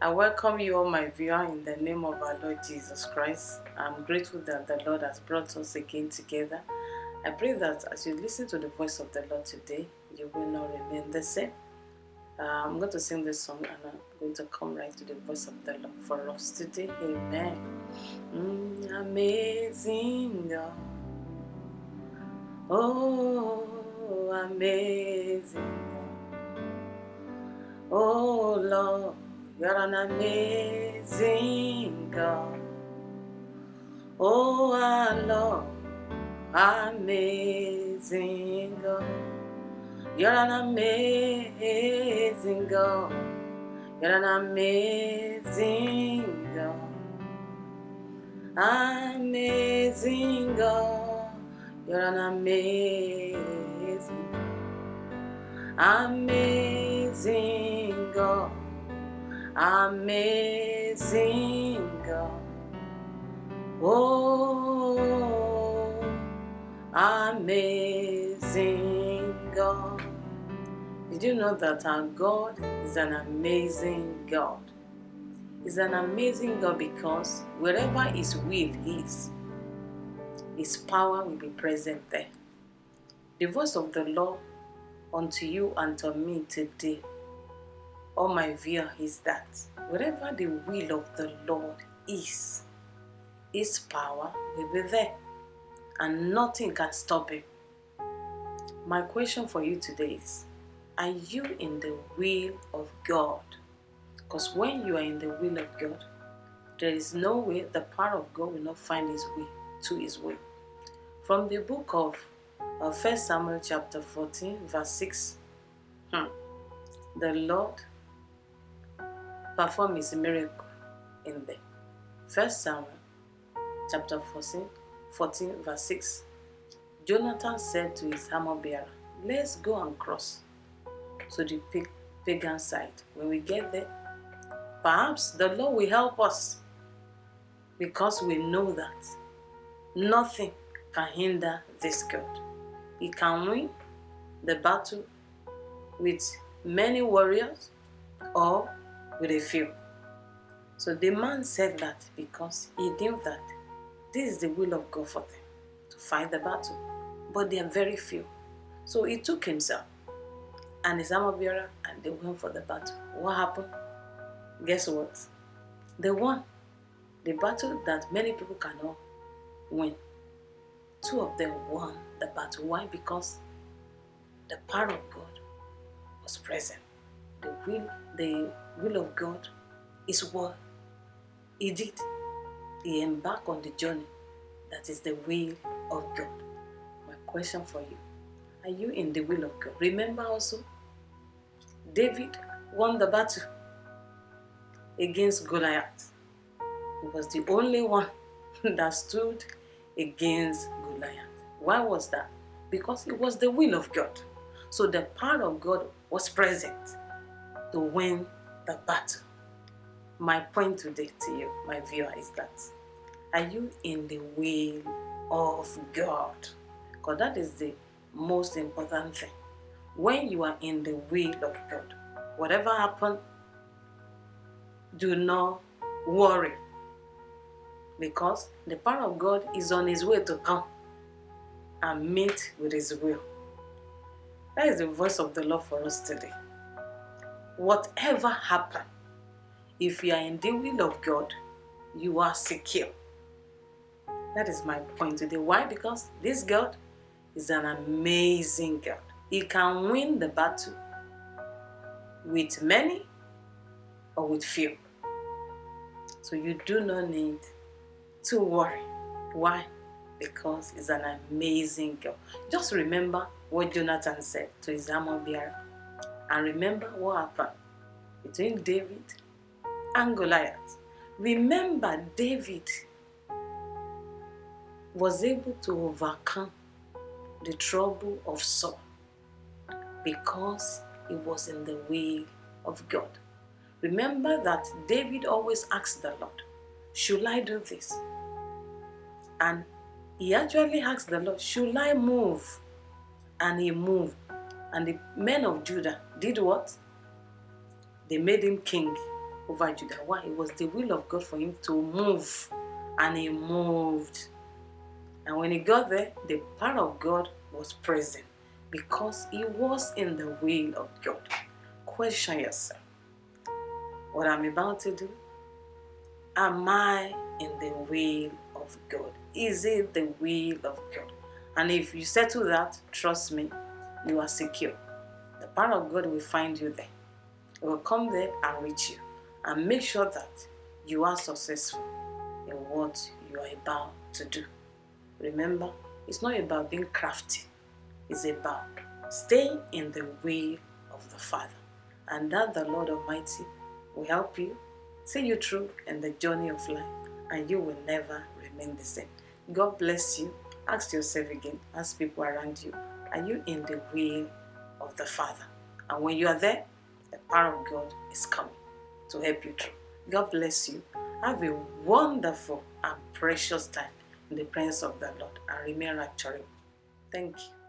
I welcome you all, my viewer, in the name of our Lord Jesus Christ. I'm grateful that the Lord has brought us again together. I pray that as you listen to the voice of the Lord today, you will not remain the same. I'm going to sing this song and I'm going to come right to the voice of the Lord for us today. Amen. Amazing God. Oh, amazing God. Oh, Lord, you're an amazing God. Oh, our Lord, amazing God. You're an amazing God. You're an amazing God. Amazing God. You're an amazing God. Amazing God. Amazing God. Oh, amazing God. Did you know that our God is an amazing God? He's an amazing God because wherever His will is, His power will be present there. The voice of the Lord unto you and to me today, all my viewer, is that wherever the will of the Lord is, His power will be there and nothing can stop Him. My question for you today is, are you in the will of God? Because when you are in the will of God, there is no way the power of God will not find His way to His will. From the book of 1 Samuel chapter 14 verse 6, the Lord performed His miracle in there. 1 Samuel chapter 14 verse 6, Jonathan said to his armor bearer, let's go and cross to the pagan side. When we get there, perhaps the Lord will help us, because we know that nothing can hinder this God. He can win the battle with many warriors or with a few. So the man said that because he knew that this is the will of God for them to fight the battle, but they are very few. So he took himself and his armor bearer and they went for the battle. What happened? Guess what? They won the battle that many people cannot win. Two of them won the battle. Why? Because the power of God was present. The will of God is what He did. He embarked on the journey that is the will of God. My question for you, are you in the will of God? Remember also, David won the battle against Goliath. He was the only one that stood against Goliath. Why was that? Because it was the will of God. So the power of God was present to win the battle. My point today to you, my viewer, is that, are you in the will of God? Because that is the most important thing. When you are in the will of God, whatever happens, do not worry, because the power of God is on His way to come and meet with His will. That is the voice of the Lord for us today. Whatever happens, if you are in the will of God, you are secure. That is my point today. Why? Because this God is an amazing God. He can win the battle with many or with few. So you do not need to worry. Why? Because He's an amazing God. Just remember what Jonathan said to his armor bearer. And remember what happened between David and Goliath. Remember, David was able to overcome the trouble of Saul because he was in the will of God. Remember that David always asked the Lord, should I do this? And he actually asked the Lord, should I move? And he moved. And the men of Judah did what? They made him king over Judah. Why? It was the will of God for him to move, and he moved. And when he got there, the power of God was present because he was in the will of God. Question yourself, what I'm about to do, am I in the will of God? Is it the will of God? And if you settle that, trust me, you are secure. The power of God will find you there. It will come there and reach you. And make sure that you are successful in what you are about to do. Remember, it's not about being crafty. It's about staying in the way of the Father. And that the Lord Almighty will help you, see you through in the journey of life, and you will never remain the same. God bless you. Ask yourself again, ask people around you, are you in the will of the Father? And when you are there, the power of God is coming to help you through. God bless you. Have a wonderful and precious time in the presence of the Lord, and remain rapturing. Thank you.